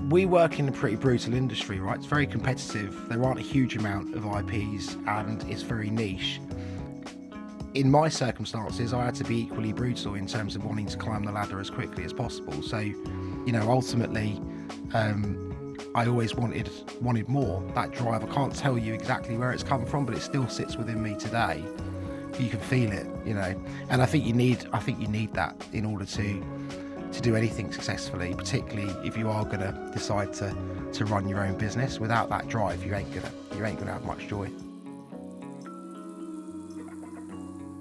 We work in a pretty brutal industry, right? It's very competitive. There aren't a huge amount of IPs and it's very niche. In my circumstances, I had to be equally brutal in terms of wanting to climb the ladder as quickly as possible. So, ultimately, I always wanted more. That drive, I can't tell you exactly where it's come from, but it still sits within me today. You can feel it, and I think you need that in order to do anything successfully, particularly if you are going to decide to run your own business. Without that drive, you ain't gonna have much joy.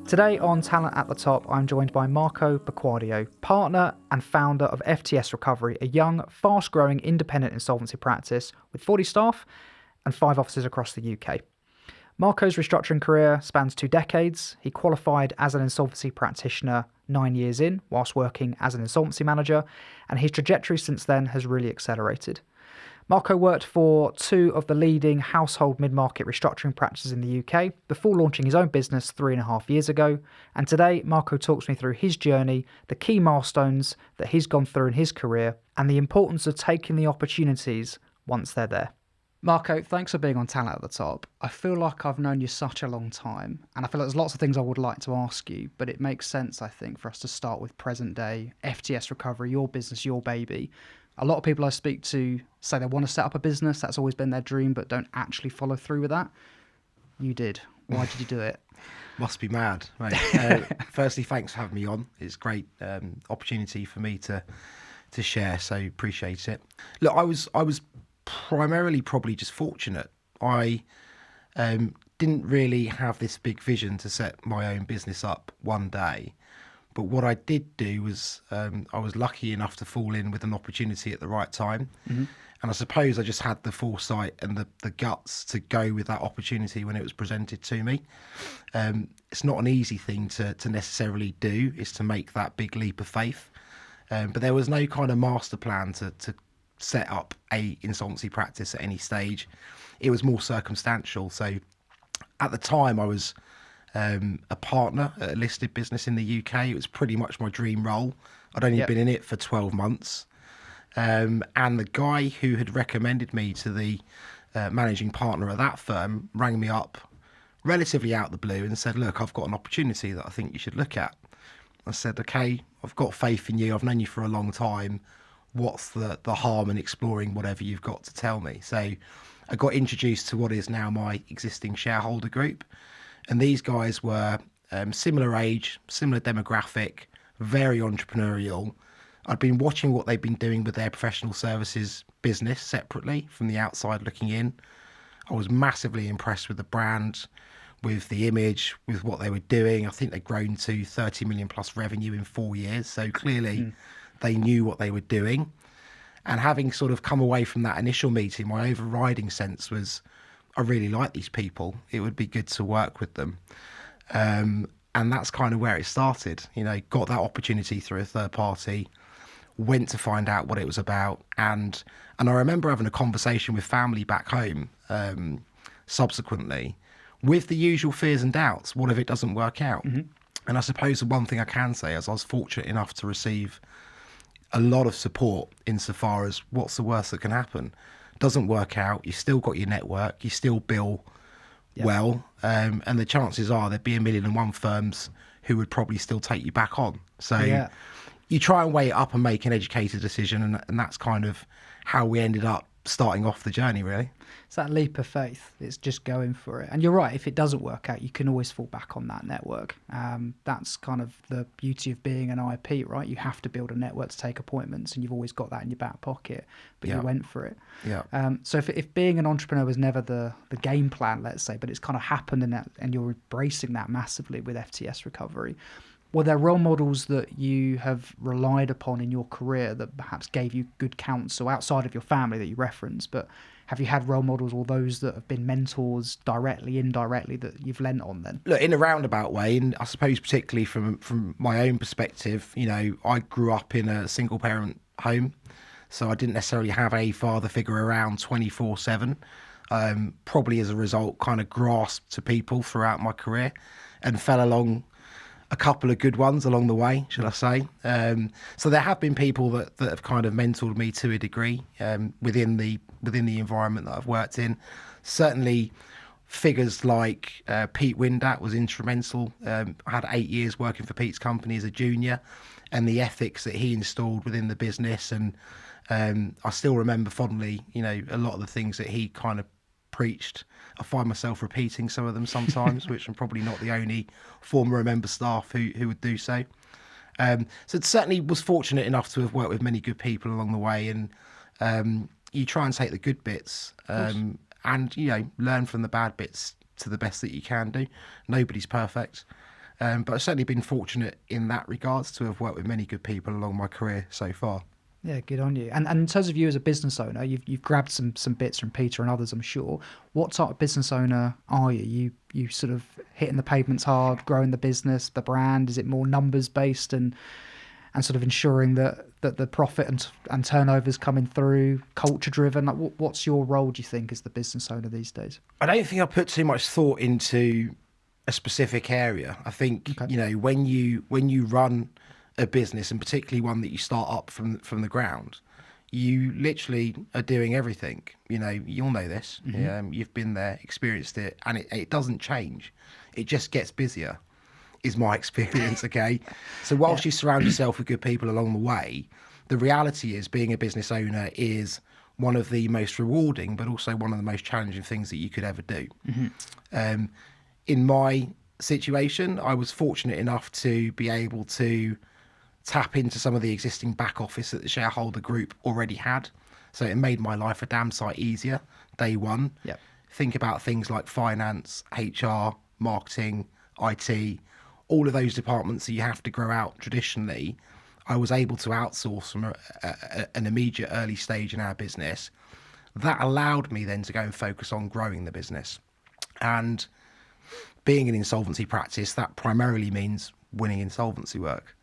Today on Talent at the Top, I'm joined by Marco Piacquadio, partner and founder of FTS Recovery, a young, fast-growing independent insolvency practice with 40 staff and 5 offices across the UK. Marco's restructuring career spans 2 decades. He qualified as an insolvency practitioner 9 years in, whilst working as an insolvency manager, and his trajectory since then has really accelerated. Marco worked for 2 of the leading household mid-market restructuring practices in the UK before launching his own business 3.5 years ago. And today, Marco talks me through his journey, the key milestones that he's gone through in his career, and the importance of taking the opportunities once they're there. Marco, thanks for being on Talent at the Top. I feel like I've known you such a long time, and I feel like there's lots of things I would like to ask you, but it makes sense, I think, for us to start with present day, FTS Recovery, your business, your baby. A lot of people I speak to say they want to set up a business, that's always been their dream, but don't actually follow through with that. You did. Why did you do it? Must be mad, mate. Firstly, thanks for having me on. It's a great opportunity for me to share, so appreciate it. Look, I was primarily probably just fortunate. I didn't really have this big vision to set my own business up one day. But what I did do was I was lucky enough to fall in with an opportunity at the right time. Mm-hmm. And I suppose I just had the foresight and the guts to go with that opportunity when it was presented to me. It's not an easy thing to necessarily do, is to make that big leap of faith. But there was no kind of master plan to set up a insolvency practice at any stage. It was more circumstantial. So at the time I was a partner at a listed business in the UK. It was pretty much my dream role. I'd only been in it for 12 months. And the guy who had recommended me to the managing partner at that firm rang me up relatively out of the blue and said, look, I've got an opportunity that I think you should look at. I said, okay, I've got faith in you. I've known you for a long time. What's the harm in exploring whatever you've got to tell me? So I got introduced to what is now my existing shareholder group. And these guys were similar age, similar demographic, very entrepreneurial. I'd been watching what they'd been doing with their professional services business separately from the outside looking in. I was massively impressed with the brand, with the image, with what they were doing. I think they'd grown to 30 million plus revenue in 4 years. So clearly they knew what they were doing. And having sort of come away from that initial meeting, my overriding sense was, I really like these people. It would be good to work with them. And that's kind of where it started. Got that opportunity through a third party, went to find out what it was about. And I remember having a conversation with family back home subsequently with the usual fears and doubts. What if it doesn't work out? Mm-hmm. And I suppose the one thing I can say is I was fortunate enough to receive a lot of support insofar as what's the worst that can happen? Doesn't work out, you still got your network, you still bill well, and the chances are there'd be 1,000,001 firms who would probably still take you back on. So you try and weigh it up and make an educated decision, and that's kind of how we ended up starting off the journey, really. It's that leap of faith. It's just going for it. And you're right, if it doesn't work out, you can always fall back on that network. That's kind of the beauty of being an IP, right? You have to build a network to take appointments, and you've always got that in your back pocket, but you went for it. So if being an entrepreneur was never the game plan, let's say, but it's kind of happened and you're embracing that massively with FTS Recovery, were there role models that you have relied upon in your career that perhaps gave you good counsel outside of your family that you referenced? But have you had role models or those that have been mentors directly, indirectly, that you've lent on then? Look, in a roundabout way, and I suppose particularly from my own perspective, I grew up in a single parent home, so I didn't necessarily have a father figure around 24/7. Probably as a result, kind of grasped to people throughout my career and fell along a couple of good ones along the way, should I say. So there have been people that have kind of mentored me to a degree within the environment that I've worked in. Certainly figures like Pete Windatt was instrumental. I had 8 years working for Pete's company as a junior, and the ethics that he installed within the business. And I still remember fondly, a lot of the things that he kind of preached. I find myself repeating some of them sometimes, which I'm probably not the only former member staff who would do so. So it certainly was fortunate enough to have worked with many good people along the way, and you try and take the good bits and learn from the bad bits to the best that you can do. Nobody's perfect, but I've certainly been fortunate in that regards to have worked with many good people along my career so far. Yeah, good on you. And in terms of you as a business owner, you've grabbed some bits from Peter and others, I'm sure. What type of business owner are you? You sort of hitting the pavements hard, growing the business, the brand? Is it more numbers based and sort of ensuring that the profit and turnover's coming through, culture driven? Like, what's your role, do you think, as the business owner these days? I don't think I put too much thought into a specific area. I think, when you run a business, and particularly one that you start up from the ground, you literally are doing everything. You'll know this. Mm-hmm. You've been there, experienced it, and it doesn't change. It just gets busier, is my experience. Okay, so whilst you surround yourself with good people along the way, the reality is being a business owner is one of the most rewarding, but also one of the most challenging things that you could ever do. Mm-hmm. In my situation, I was fortunate enough to be able to tap into some of the existing back office that the shareholder group already had. So it made my life a damn sight easier day one. Yep. Think about things like finance, HR, marketing, IT, all of those departments that you have to grow out traditionally. I was able to outsource from an immediate early stage in our business. That allowed me then to go and focus on growing the business. And being an insolvency practice, that primarily means winning insolvency work.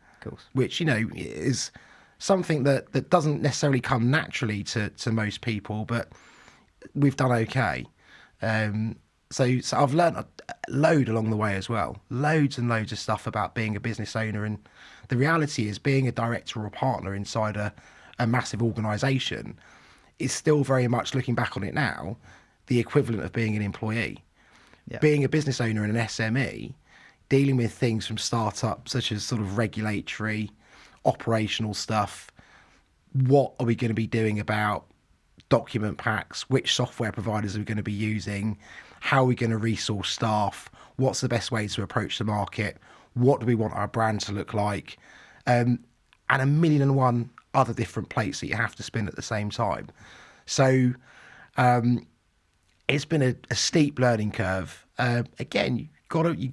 Which, is something that doesn't necessarily come naturally to most people, but we've done okay. So I've learned a load along the way as well. Loads and loads of stuff about being a business owner. And the reality is being a director or a partner inside a massive organisation is still very much, looking back on it now, the equivalent of being an employee. Yeah. Being a business owner and an SME, dealing with things from startup, such as sort of regulatory, operational stuff. What are we going to be doing about document packs? Which software providers are we going to be using? How are we going to resource staff? What's the best way to approach the market? What do we want our brand to look like? And a million and one other different plates that you have to spin at the same time. So it's been a steep learning curve. Again, you've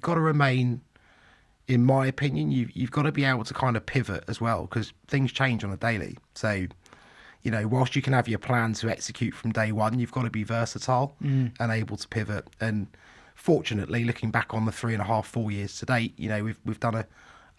got to remain, in my opinion, you've got to be able to kind of pivot as well, because things change on a daily. So, whilst you can have your plan to execute from day one, you've got to be versatile and able to pivot. And fortunately, looking back on the 3.5, 4 years to date, we've done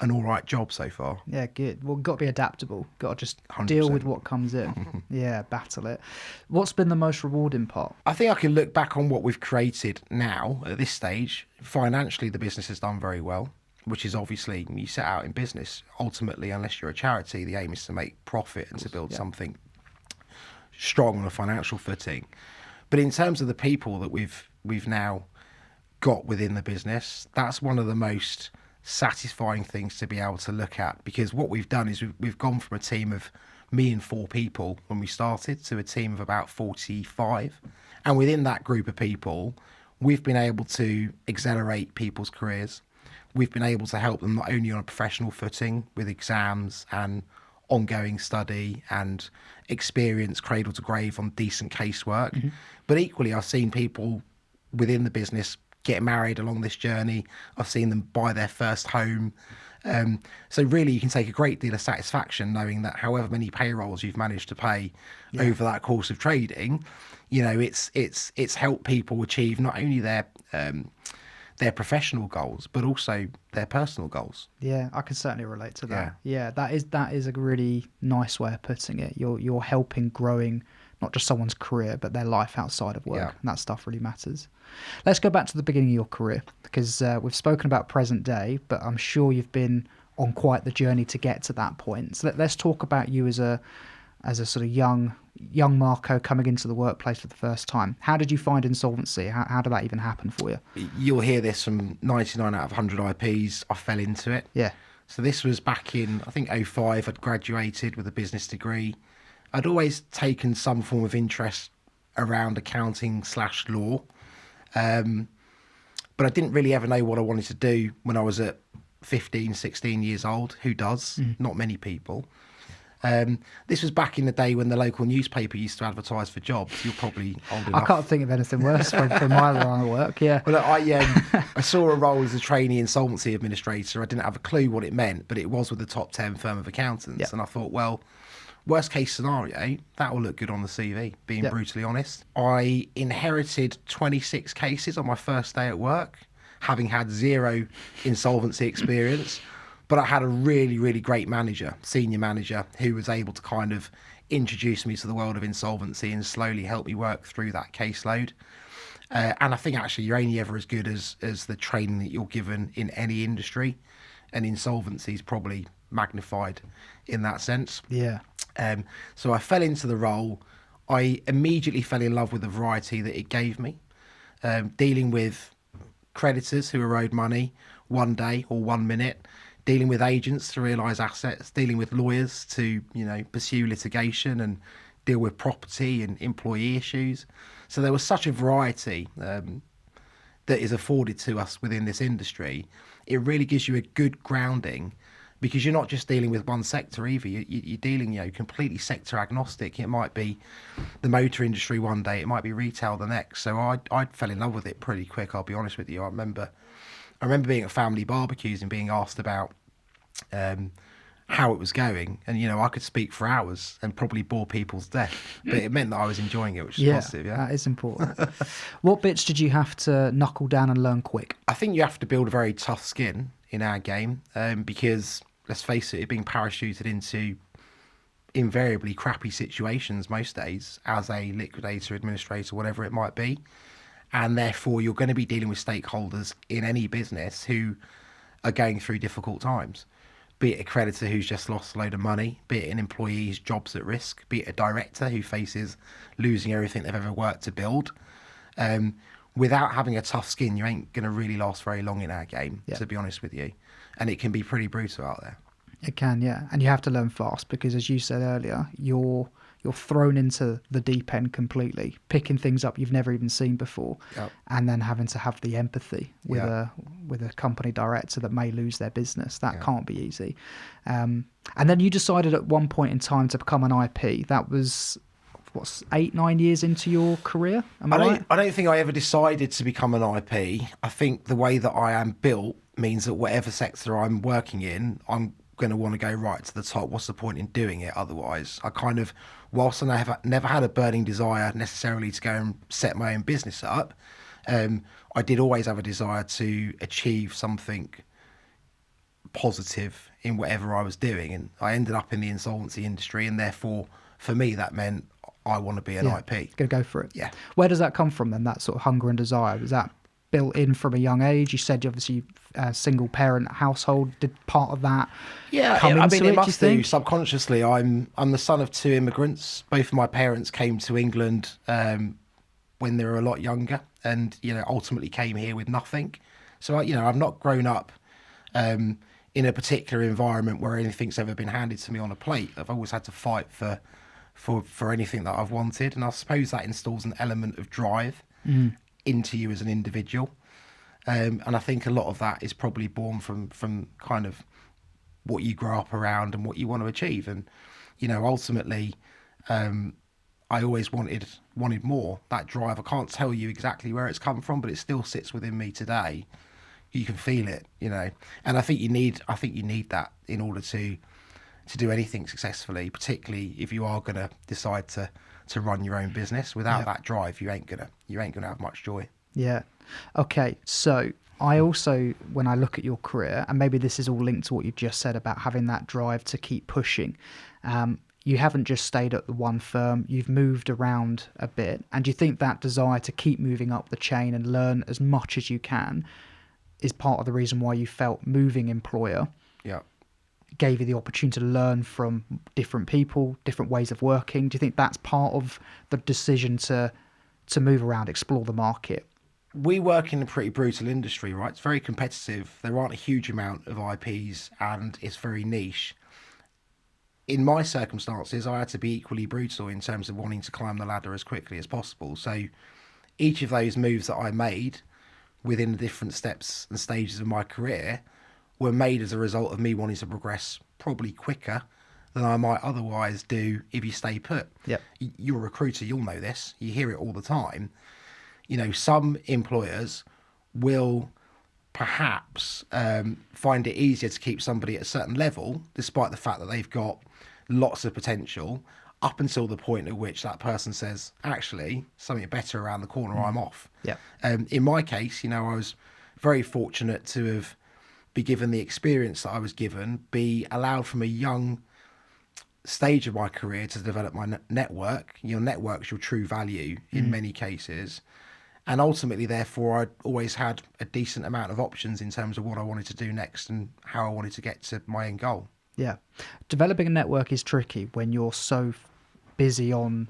an all right job so far. Yeah, good. Well, got to be adaptable. Got to just 100%. Deal with what comes in. Yeah, battle it. What's been the most rewarding part? I think I can look back on what we've created now at this stage. Financially, the business has done very well, which is obviously, you set out in business, ultimately, unless you're a charity, the aim is to make profit and to build something strong on a financial footing. But in terms of the people that we've now got within the business, that's one of the most satisfying things to be able to look at, because what we've done is we've gone from a team of me and 4 people when we started to a team of about 45, and within that group of people we've been able to accelerate people's careers. We've been able to help them not only on a professional footing with exams and ongoing study and experience cradle to grave on decent casework, but equally I've seen people within the business get married along this journey. I've seen them buy their first home. So really you can take a great deal of satisfaction knowing that however many payrolls you've managed to pay over that course of trading, it's helped people achieve not only their professional goals, but also their personal goals. Yeah, I can certainly relate to that. Yeah, that is a really nice way of putting it. You're helping growing not just someone's career, but their life outside of work. Yeah. And that stuff really matters. Let's go back to the beginning of your career, because we've spoken about present day, but I'm sure you've been on quite the journey to get to that point. So let's talk about you as a sort of young Marco coming into the workplace for the first time. How did you find insolvency? How did that even happen for you? You'll hear this from 99 out of 100 IPs. I fell into it. Yeah. So this was back in, I think, 05. I'd graduated with a business degree. I'd always taken some form of interest around accounting/law. But I didn't really ever know what I wanted to do when I was at 15, 16 years old. Who does? Not many people. This was back in the day when the local newspaper used to advertise for jobs. You're probably old enough. I can't think of anything worse from my line of work, yeah. Well, I saw a role as a trainee insolvency administrator. I didn't have a clue what it meant, but it was with the top 10 firm of accountants. Yep. And I thought, well, worst case scenario, that will look good on the CV, being Yep. brutally honest. I inherited 26 cases on my first day at work, having had 0 insolvency experience. But I had a really, really great manager, senior manager, who was able to kind of introduce me to the world of insolvency and slowly help me work through that caseload. And I think actually you're only ever as good as the training that you're given in any industry. And insolvency is probably magnified in that sense. Yeah. So I fell into the role. I immediately fell in love with the variety that it gave me. Dealing with creditors who are owed money one day or 1 minute, dealing with agents to realise assets, dealing with lawyers to, pursue litigation and deal with property and employee issues. So there was such a variety that is afforded to us within this industry. It really gives you a good grounding because you're not just dealing with one sector either. You're dealing, completely sector agnostic. It might be the motor industry one day, it might be retail the next. So I fell in love with it pretty quick, I'll be honest with you. I remember being at family barbecues and being asked about how it was going, and I could speak for hours and probably bore people to death, but it meant that I was enjoying it, which is positive. Yeah, that is important. What bits did you have to knuckle down and learn quick? I think you have to build a very tough skin in our game, because let's face it, being parachuted into invariably crappy situations most days as a liquidator, administrator, whatever it might be, and therefore you're going to be dealing with stakeholders in any business who are going through difficult times, be it a creditor who's just lost a load of money, be it an employee whose job's at risk, be it a director who faces losing everything they've ever worked to build. Without having a tough skin, you ain't going to really last very long in our game, to be honest with you. And it can be pretty brutal out there. It can, yeah. And you have to learn fast because, as you said earlier, you're thrown into the deep end completely, picking things up you've never even seen before, Yep. and then having to have the empathy with a company director that may lose their business. That can't be easy. And then you decided at one point in time to become an IP. That was 8-9 years into your career. Am I right? I don't think I ever decided to become an IP. I think the way that I am built means that whatever sector I'm working in, I'm going to want to go right to the top. What's the point in doing it otherwise? I kind of, whilst I have never had a burning desire necessarily to go and set my own business up, I did always have a desire to achieve something positive in whatever I was doing, and I ended up in the insolvency industry, and therefore for me that meant I want to be an IP. Gonna go for it. Yeah. Where does that come from then, that sort of hunger and desire? Was that built in from a young age? You said obviously a single parent household. Did part of that come into it it, must do you do think? subconsciously. I'm the son of 2 immigrants. Both of my parents came to England when they were a lot younger, and ultimately came here with nothing. So I've not grown up in a particular environment where anything's ever been handed to me on a plate. I've always had to fight for anything that I've wanted, and I suppose that installs an element of drive into you as an individual. And I think a lot of that is probably born from kind of what you grow up around and what you want to achieve. And ultimately, I always wanted more. That drive, I can't tell you exactly where it's come from, but it still sits within me today. You can feel it, and I think you need that in order to do anything successfully, particularly if you are going to decide to run your own business. Without that drive, you ain't gonna have much joy. Yeah. Okay. So I also, when I look at your career, and maybe this is all linked to what you just said about having that drive to keep pushing, you haven't just stayed at the one firm, you've moved around a bit. And do you think that desire to keep moving up the chain and learn as much as you can is part of the reason why you felt moving employer Yeah. gave you the opportunity to learn from different people, different ways of working? Do you think that's part of the decision to move around, explore the market? We work in a pretty brutal industry, right? It's very competitive. There aren't a huge amount of IPs and it's very niche. In my circumstances, I had to be equally brutal in terms of wanting to climb the ladder as quickly as possible. So each of those moves that I made within the different steps and stages of my career were made as a result of me wanting to progress probably quicker than I might otherwise do if you stay put. Yep. You're a recruiter, you'll know this. You hear it all the time. You know, some employers will perhaps find it easier to keep somebody at a certain level, despite the fact that they've got lots of potential, up until the point at which that person says, actually, something better around the corner, I'm off. Yeah. In my case, you know, I was very fortunate to have be given the experience that I was given, be allowed from a young stage of my career to develop my network. Your network's your true value in many cases. And ultimately, therefore, I always had a decent amount of options in terms of what I wanted to do next and how I wanted to get to my end goal. Yeah. Developing a network is tricky when you're so busy on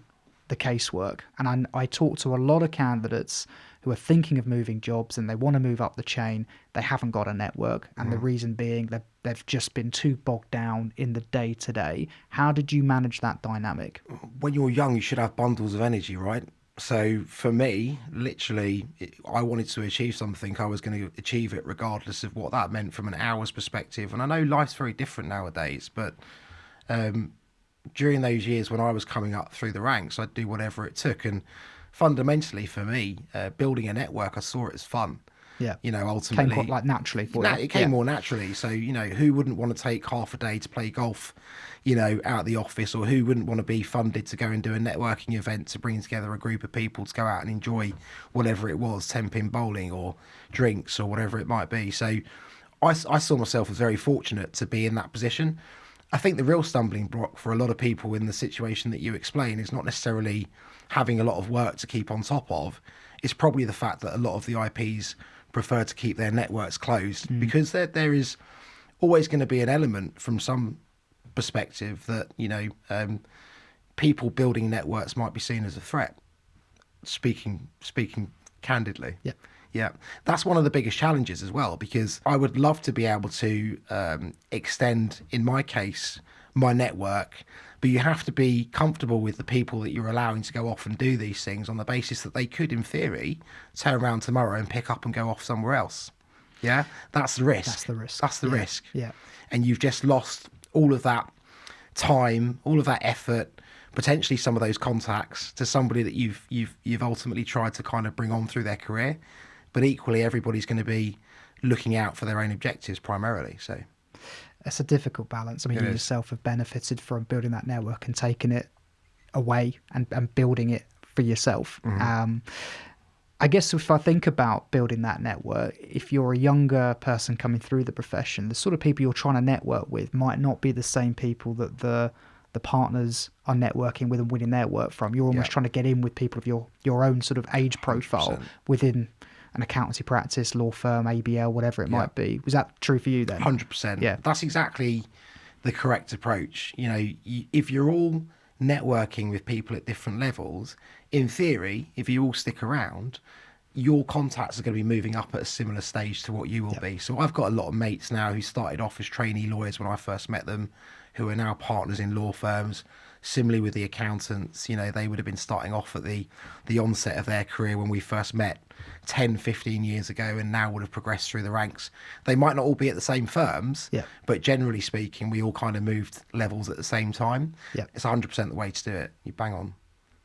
the casework. And I talk to a lot of candidates who are thinking of moving jobs and they want to move up the chain. They haven't got a network. And the reason being they've just been too bogged down in the day to day. How did you manage that dynamic? When you're young, you should have bundles of energy, right? So for me, literally, I wanted to achieve something. I was going to achieve it regardless of what that meant from an hour's perspective. And I know life's very different nowadays, but during those years when I was coming up through the ranks, I'd do whatever it took. And fundamentally for me, building a network, I saw it as fun. Yeah. You know, ultimately. Came quite like naturally for you. It came more naturally. So, you know, who wouldn't want to take half a day to play golf, you know, out of the office, or who wouldn't want to be funded to go and do a networking event to bring together a group of people to go out and enjoy whatever it was, 10-pin bowling or drinks or whatever it might be. So I saw myself as very fortunate to be in that position. I think the real stumbling block for a lot of people in the situation that you explain is not necessarily having a lot of work to keep on top of. It's probably the fact that a lot of the IPs prefer to keep their networks closed because there is always going to be an element from some perspective that, you know, people building networks might be seen as a threat. Speaking candidly. Yeah. Yeah, that's one of the biggest challenges as well, because I would love to be able to extend, in my case, my network, but you have to be comfortable with the people that you're allowing to go off and do these things on the basis that they could, in theory, turn around tomorrow and pick up and go off somewhere else. Yeah, that's the risk. That's the risk. That's the risk. Yeah. And you've just lost all of that time, all of that effort, potentially some of those contacts to somebody that you've ultimately tried to kind of bring on through their career. But equally, everybody's going to be looking out for their own objectives primarily. So it's a difficult balance. I mean, you yourself have benefited from building that network and taking it away and building it for yourself. I guess if I think about building that network, if you're a younger person coming through the profession, the sort of people you're trying to network with might not be the same people that the partners are networking with and winning their work from. You're almost trying to get in with people of your own sort of age profile 100%. within an accountancy practice, law firm, ABL, whatever it might be. Was that true for you then? 100%. Yeah. That's exactly the correct approach. You know, if you're all networking with people at different levels, in theory, if you all stick around, your contacts are going to be moving up at a similar stage to what you will be. So I've got a lot of mates now who started off as trainee lawyers when I first met them, who are now partners in law firms. Similarly with the accountants, you know, they would have been starting off at the onset of their career when we first met 10, 15 years ago, and now would have progressed through the ranks. They might not all be at the same firms, but generally speaking, we all kind of moved levels at the same time. Yeah. It's 100% the way to do it. You bang on.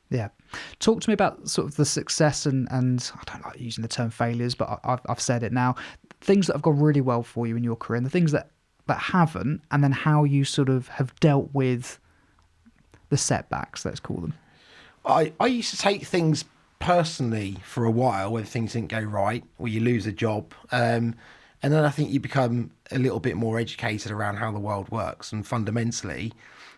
Yeah. Talk to me about sort of the success and I don't like using the term failures, but I've said it now. Things that have gone really well for you in your career and the things that haven't, and then how you sort of have dealt with the setbacks, let's call them. I used to take things personally for a while when things didn't go right, or you lose a job. And then I think you become a little bit more educated around how the world works. And fundamentally,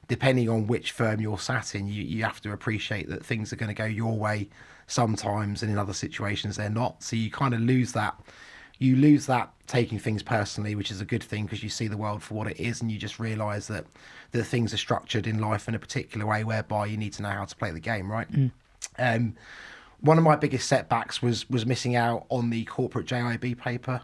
depending on which firm you're sat in, you have to appreciate that things are going to go your way sometimes, and in other situations they're not. So you kind of lose that. You lose that taking things personally, which is a good thing because you see the world for what it is, and you just realise that things are structured in life in a particular way whereby you need to know how to play the game, right? One of my biggest setbacks was missing out on the corporate JIB paper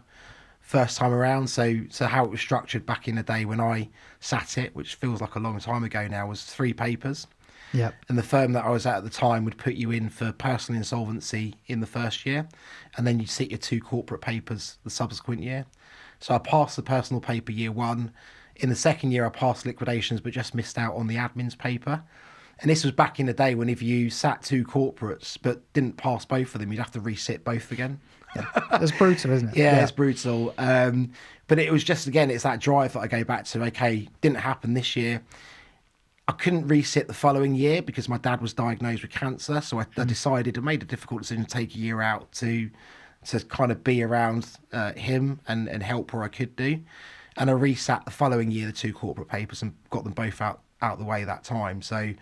first time around. So how it was structured back in the day when I sat it, which feels like a long time ago now, was 3 papers. Yeah. And the firm that I was at the time would put you in for personal insolvency in the first year, and then you'd sit your 2 corporate papers the subsequent year. So I passed the personal paper year 1. In the second year, I passed liquidations, but just missed out on the admin's paper. And this was back in the day when if you sat 2 corporates but didn't pass both of them, you'd have to resit both again. Yeah. It's brutal, isn't it? Yeah, it's brutal. But it was just, again, it's that drive that I go back to. Okay, didn't happen this year. I couldn't resit the following year because my dad was diagnosed with cancer. So I decided, I made a difficult decision to take a year out to kind of be around him and help where I could do. And I resat the following year, the 2 corporate papers, and got them both out the way that time. So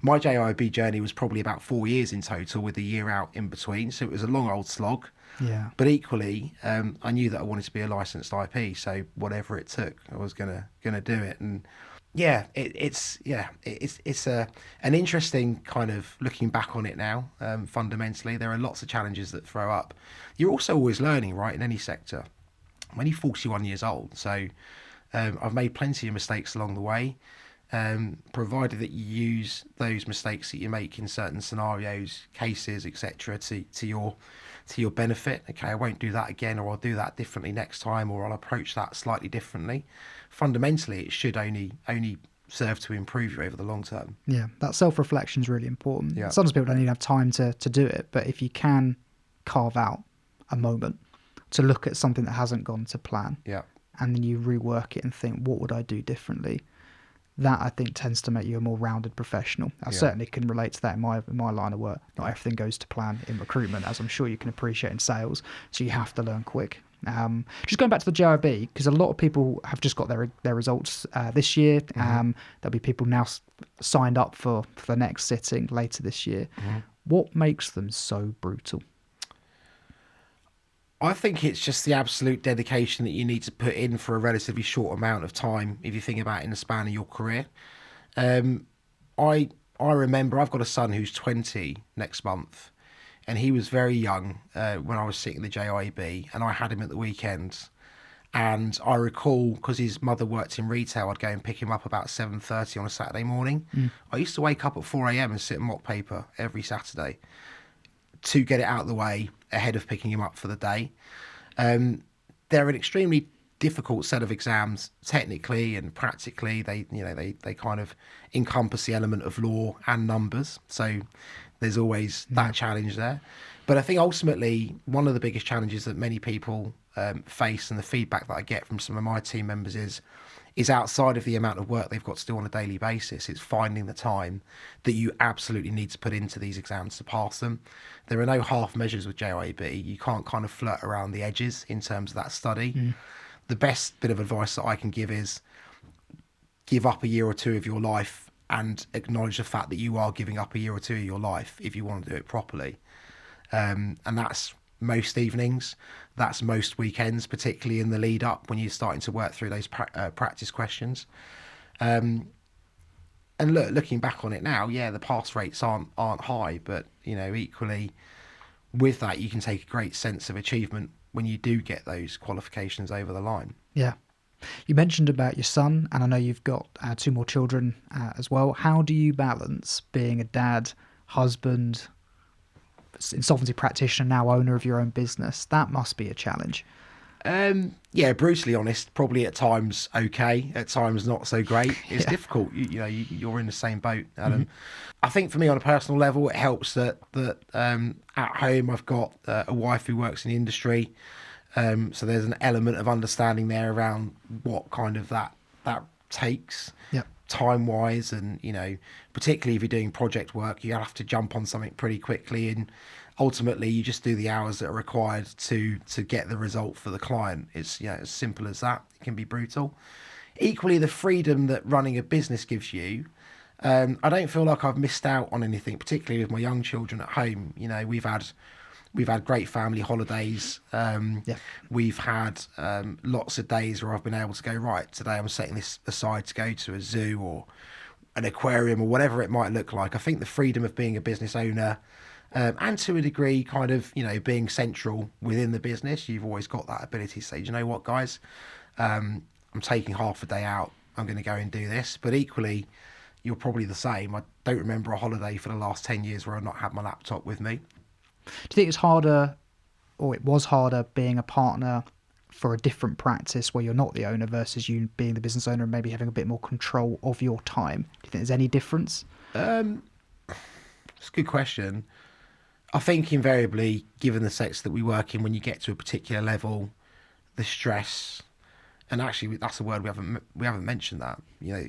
my JIB journey was probably about 4 years in total, with a year out in between. So it was a long old slog. Yeah. But equally, I knew that I wanted to be a licensed IP. So whatever it took, I was gonna do it. And yeah, it's an interesting kind of looking back on it now. Fundamentally, there are lots of challenges that throw up. You're also always learning, right, in any sector. I'm only 41 years old, so I've made plenty of mistakes along the way. Provided that you use those mistakes that you make in certain scenarios, cases, etc., to your benefit. Okay, I won't do that again, or I'll do that differently next time, or I'll approach that slightly differently. Fundamentally, it should only serve to improve you over the long term. Yeah, that self-reflection is really important. Yeah. Sometimes people don't even have time to do it, but if you can carve out a moment to look at something that hasn't gone to plan, Yeah. and then you rework it and think, what would I do differently? That, I think, tends to make you a more rounded professional. I certainly can relate to that in my line of work. Not everything goes to plan in recruitment, as I'm sure you can appreciate in sales. So you have to learn quick. Just going back to the JIB, because a lot of people have just got their results this year. There'll be people now signed up for the next sitting later this year. What makes them so brutal? I think it's just the absolute dedication that you need to put in for a relatively short amount of time, if you think about it in the span of your career. I remember, I've got a son who's 20 next month, and he was very young when I was sitting the JIB, and I had him at the weekends. And I recall, because his mother worked in retail, I'd go and pick him up about 7:30 on a Saturday morning. I used to wake up at 4 a.m. and sit and mock paper every Saturday to get it out of the way ahead of picking him up for the day. They're an extremely difficult set of exams, technically and practically. They kind of encompass the element of law and numbers, so there's always that challenge there. But I think ultimately one of the biggest challenges that many people face, and the feedback that I get from some of my team members is outside of the amount of work they've got to do on a daily basis. It's finding the time that you absolutely need to put into these exams to pass them. There are no half measures with JIB. You can't kind of flirt around the edges in terms of that study. The best bit of advice that I can give is give up a year or two of your life and acknowledge the fact that you are giving up a year or two of your life if you want to do it properly. And that's most evenings, that's most weekends, particularly in the lead up when you're starting to work through those practice questions. And looking back on it now, the pass rates aren't high, but equally with that, you can take a great sense of achievement when you do get those qualifications over the line. Yeah. You mentioned about your son, and I know you've got 2 more children as well. How do you balance being a dad, husband, insolvency practitioner, now owner of your own business? That must be a challenge. Brutally honest, probably at times okay, at times not so great. It's difficult. You're in the same boat, Adam. I think for me on a personal level, it helps that at home I've got a wife who works in the industry, so there's an element of understanding there around what kind of that takes time wise, and particularly if you're doing project work, you have to jump on something pretty quickly, and ultimately you just do the hours that are required to get the result for the client. It's as simple as that. It can be brutal. Equally, the freedom that running a business gives you I don't feel like I've missed out on anything, particularly with my young children at home. You know, we've had great family holidays. Yeah. We've had lots of days where I've been able to go, right, today I'm setting this aside to go to a zoo or an aquarium or whatever it might look like. I think the freedom of being a business owner, and to a degree, kind of, you know, being central within the business, you've always got that ability to say, you know what, guys, I'm taking half a day out. I'm going to go and do this. But equally, you're probably the same. I don't remember a holiday for the last 10 years where I've not had my laptop with me. Do you think it's harder, or it was harder, being a partner for a different practice where you're not the owner versus you being the business owner and maybe having a bit more control of your time? Do you think there's any difference? It's a good question. I think invariably, given the sector that we work in, when you get to a particular level, the stress, and actually that's a word we haven't mentioned that. You know,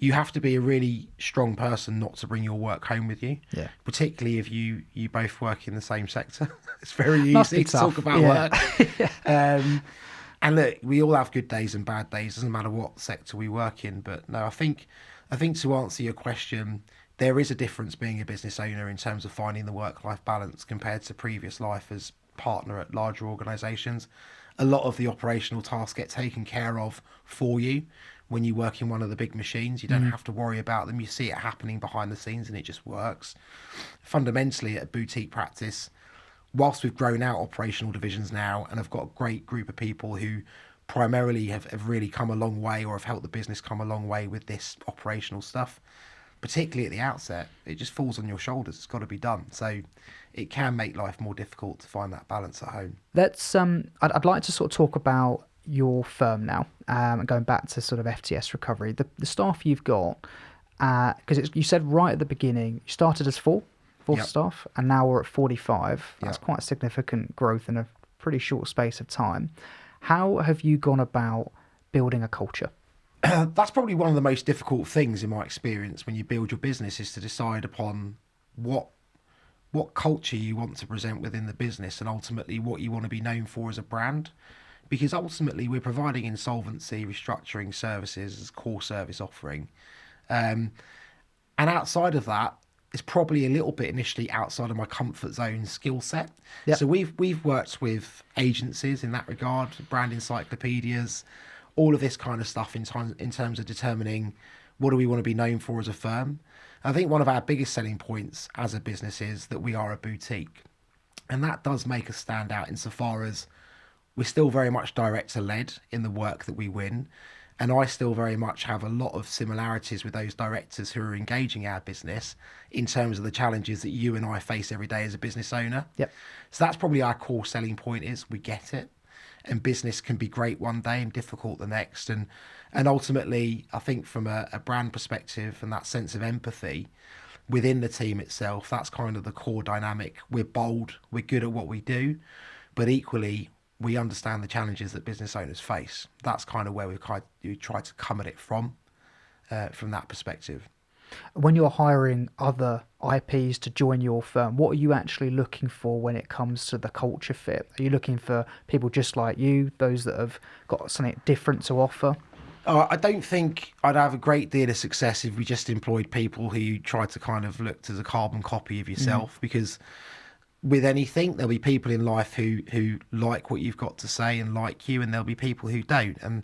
you have to be a really strong person not to bring your work home with you. Yeah. Particularly if you both work in the same sector. It's very Must be easy to tough. talk about Yeah. work. And look, we all have good days and bad days. Doesn't matter what sector we work in. But no, I think to answer your question, there is a difference being a business owner in terms of finding the work-life balance compared to previous life as partner at larger organisations. A lot of the operational tasks get taken care of for you when you work in one of the big machines. You don't have to worry about them. You see it happening behind the scenes and it just works. Fundamentally, at a boutique practice, whilst we've grown out operational divisions now and have got a great group of people who primarily have really come a long way or have helped the business come a long way with this operational stuff, particularly at the outset, it just falls on your shoulders. It's got to be done. So it can make life more difficult to find that balance at home. Let's. I'd like to sort of talk about your firm now, going back to sort of FTS recovery. The staff you've got, because you said right at the beginning, you started as four Yep. staff, and now we're at 45. That's Yep. quite a significant growth in a pretty short space of time. How have you gone about building a culture? That's probably one of the most difficult things in my experience when you build your business, is to decide upon what culture you want to present within the business and ultimately what you want to be known for as a brand. Because ultimately we're providing insolvency restructuring services as core service offering. And outside of that, it's probably a little bit initially outside of my comfort zone skill set. Yep. So we've worked with agencies in that regard, brand encyclopedias, all of this kind of stuff in terms of determining what do we want to be known for as a firm. I think one of our biggest selling points as a business is that we are a boutique. And that does make us stand out insofar as we're still very much director-led in the work that we win. And I still very much have a lot of similarities with those directors who are engaging our business in terms of the challenges that you and I face every day as a business owner. Yep. So that's probably our core selling point, is we get it. And business can be great one day and difficult the next. And ultimately, I think from a brand perspective and that sense of empathy within the team itself, that's kind of the core dynamic. We're bold, we're good at what we do, but equally, we understand the challenges that business owners face. That's kind of where we try to come at it from that perspective. When you're hiring other IPs to join your firm, what are you actually looking for when it comes to the culture fit? Are you looking for people just like you, those that have got something different to offer? I don't think I'd have a great deal of success if we just employed people who tried to kind of look as a carbon copy of yourself, because with anything, there'll be people in life who like what you've got to say and like you, and there'll be people who don't. And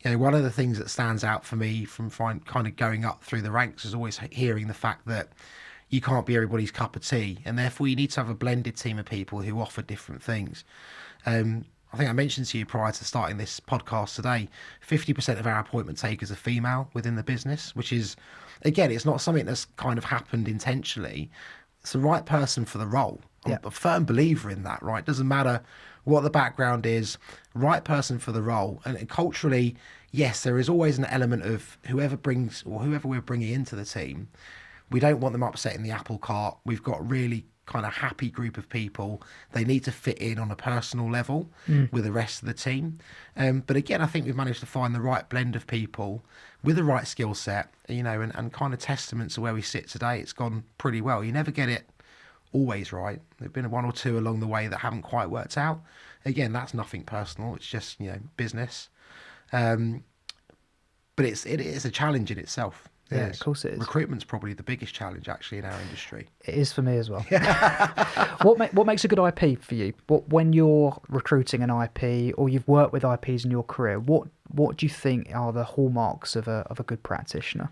you know, one of the things that stands out for me from kind of going up through the ranks is always hearing the fact that you can't be everybody's cup of tea, and therefore you need to have a blended team of people who offer different things. I think I mentioned to you prior to starting this podcast today, 50% of our appointment takers are female within the business, which is, again, it's not something that's kind of happened intentionally. It's the right person for the role. I'm a firm believer in that, right? Doesn't matter what the background is, right person for the role. And culturally, yes, there is always an element of whoever we're bringing into the team, we don't want them upsetting the apple cart. We've got really kind of happy group of people. They need to fit in on a personal level with the rest of the team. But again, I think we've managed to find the right blend of people with the right skill set, you know, and kind of testament to where we sit today. It's gone pretty well. You never get it always right. There've been one or two along the way that haven't quite worked out. Again, that's nothing personal. It's just, you know, business. But it is a challenge in itself. Yeah, of course it is. Recruitment's probably the biggest challenge actually in our industry. It is for me as well. What makes a good IP for you? When you're recruiting an IP or you've worked with IPs in your career, what do you think are the hallmarks of a good practitioner?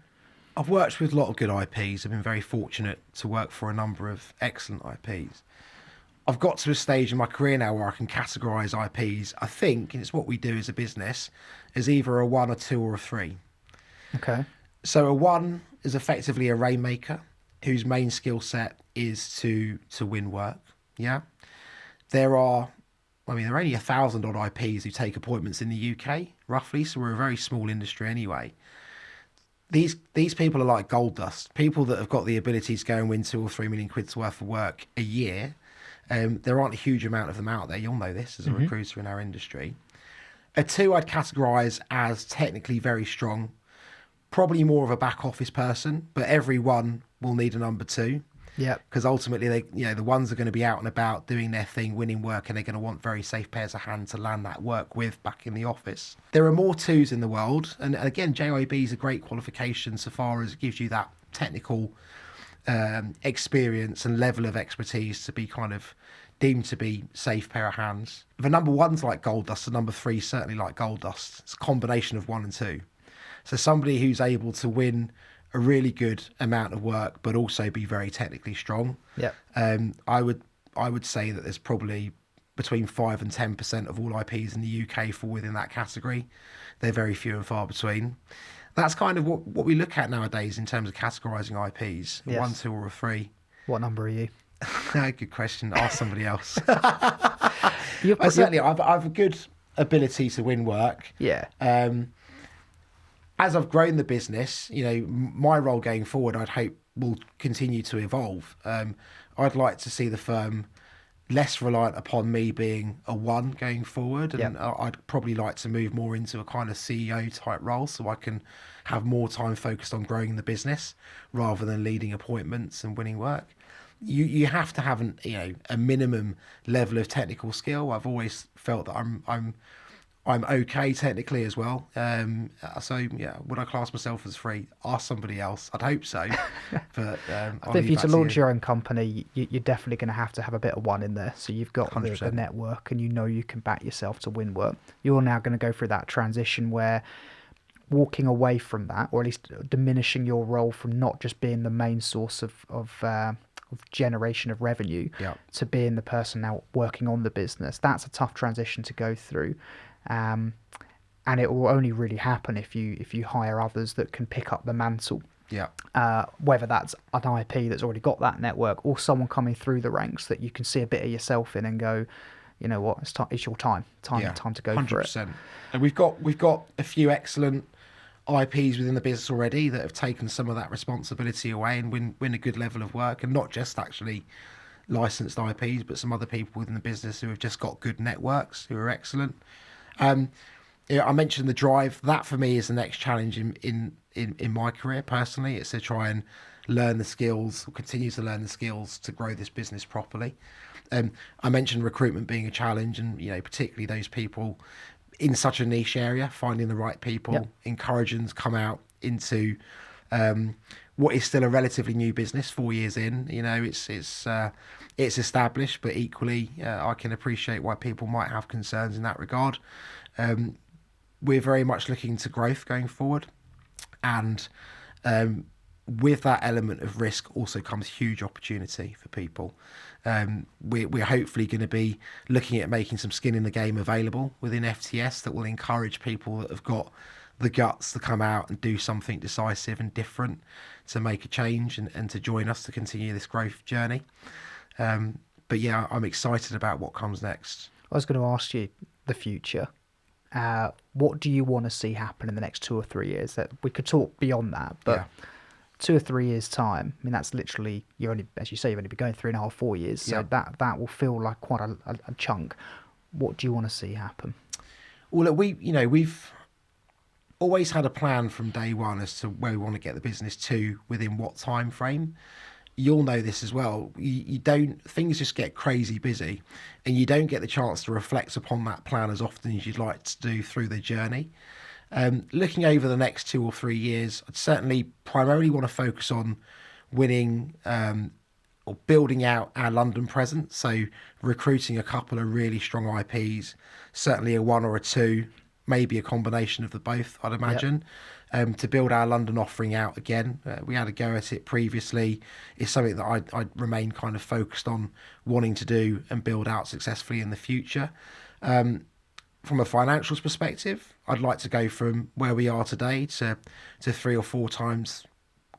I've worked with a lot of good IPs. I've been very fortunate to work for a number of excellent IPs. I've got to a stage in my career now where I can categorise IPs, I think, and it's what we do as a business, as either a 1, a 2 or a 3. Okay. So a 1 is effectively a rainmaker whose main skill set is to win work. Yeah. There are only 1,000 odd IPs who take appointments in the UK, roughly, so we're a very small industry anyway. These people are like gold dust, people that have got the ability to go and win 2 or 3 million quid's worth of work a year. There aren't a huge amount of them out there. You'll know this as a recruiter in our industry. A 2 I'd categorise as technically very strong, probably more of a back office person, but every one will need a number 2. Yeah. Because ultimately, the ones are going to be out and about doing their thing, winning work, and they're going to want very safe pairs of hands to land that work with back in the office. There are more 2s in the world, and again, JIB is a great qualification so far as it gives you that technical experience and level of expertise to be kind of deemed to be safe pair of hands. The number 1's like gold dust, the number 3's certainly like gold dust. It's a combination of 1 and 2. So somebody who's able to win a really good amount of work, but also be very technically strong. Yeah. I would say that there's probably between 5 and 10% of all IPs in the UK fall within that category. They're very few and far between. That's kind of what we look at nowadays in terms of categorising IPs, a 1, 2 or a 3. What number are you? Good question. Ask somebody else. I have a good ability to win work. Yeah. As I've grown the business, my role going forward, I'd hope will continue to evolve. I'd like to see the firm less reliant upon me being a 1 going forward, and I'd probably like to move more into a kind of CEO type role, so I can have more time focused on growing the business rather than leading appointments and winning work. You have to have a minimum level of technical skill. I've always felt that I'm okay technically as well. Would I class myself as 3? Ask somebody else. I'd hope so. But I think for you to launch your own company, you're definitely going to have a bit of 1 in there. So you've got the network, and you can back yourself to win work. You're now going to go through that transition where walking away from that, or at least diminishing your role from not just being the main source of generation of revenue to being the person now working on the business. That's a tough transition to go through. And it will only really happen if you hire others that can pick up the mantle. Yeah. Whether that's an IP that's already got that network, or someone coming through the ranks that you can see a bit of yourself in and go, you know what, it's your time to go 100%. For it. And we've got a few excellent IPs within the business already that have taken some of that responsibility away and win a good level of work, and not just actually licensed IPs, but some other people within the business who have just got good networks who are excellent. I mentioned the drive. That for me is the next challenge in my career personally. It's to try and learn the skills, or continue to learn the skills to grow this business properly. I mentioned recruitment being a challenge, and particularly those people in such a niche area, finding the right people, encouraging them to come out into what is still a relatively new business. 4 years in, it's established, but equally I can appreciate why people might have concerns in that regard. We're very much looking to growth going forward, and with that element of risk also comes huge opportunity for people. We're hopefully going to be looking at making some skin in the game available within FTS that will encourage people that have got the guts to come out and do something decisive and different to make a change and to join us to continue this growth journey. But yeah, I'm excited about what comes next. I was going to ask you the future. What do you want to see happen in the next 2 or 3 years? That we could talk beyond that, but 2 or 3 years time, I mean, that's literally, as you say, you've only been going 3.5, 4 years, so that will feel like quite a chunk. What do you want to see happen? Well, look, we've always had a plan from day one as to where we want to get the business to within what time frame. You'll know this as well. Things just get crazy busy, and you don't get the chance to reflect upon that plan as often as you'd like to do through the journey. Looking over the next 2 or 3 years, I'd certainly primarily want to focus on winning or building out our London presence. So recruiting a couple of really strong IPs, certainly a one or a two, maybe a combination of the both, I'd imagine, to build our London offering out again. We had a go at it previously. It's something that I'd remain kind of focused on wanting to do and build out successfully in the future. From a financials perspective, I'd like to go from where we are today to 3 or 4 times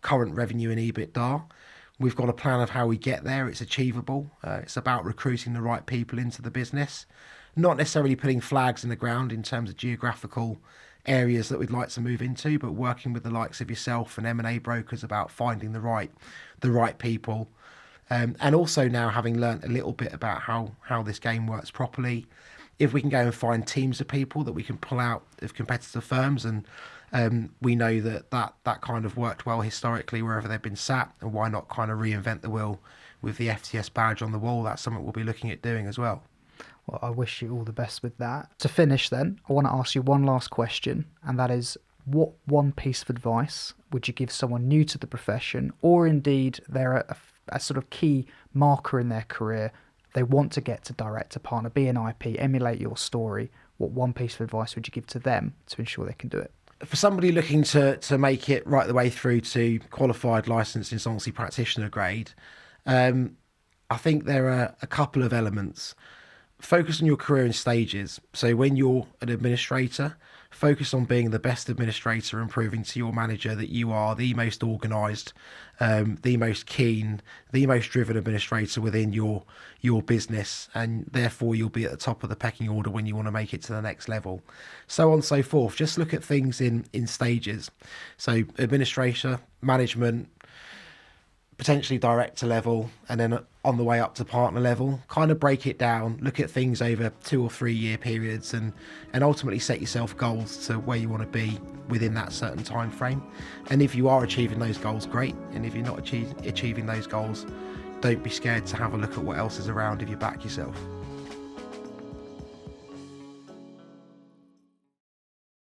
current revenue and EBITDA. We've got a plan of how we get there. It's achievable. It's about recruiting the right people into the business, not necessarily putting flags in the ground in terms of geographical areas that we'd like to move into, but working with the likes of yourself and M&A brokers about finding the right people. And also now having learnt a little bit about how this game works properly, if we can go and find teams of people that we can pull out of competitor firms, and we know that kind of worked well historically wherever they've been sat, and why not kind of reinvent the wheel with the FTS badge on the wall? That's something we'll be looking at doing as well. Well, I wish you all the best with that. To finish then, I want to ask you one last question, and that is, what one piece of advice would you give someone new to the profession, or indeed they're a sort of key marker in their career, they want to get to director, partner, be an IP, emulate your story? What one piece of advice would you give to them to ensure they can do it? For somebody looking to make it right the way through to qualified licensed insolvency practitioner grade, I think there are a couple of elements. Focus on your career in stages. So when you're an administrator, focus on being the best administrator and proving to your manager that you are the most organised, the most keen, the most driven administrator within your business, and therefore you'll be at the top of the pecking order when you want to make it to the next level. So on and so forth. Just look at things in stages. So administrator, management, potentially director level, and then on the way up to partner level. Kind of break it down, look at things over 2 or 3 year periods, and ultimately set yourself goals to where you want to be within that certain time frame. And if you are achieving those goals, great. And if you're not achieving those goals, don't be scared to have a look at what else is around if you back yourself.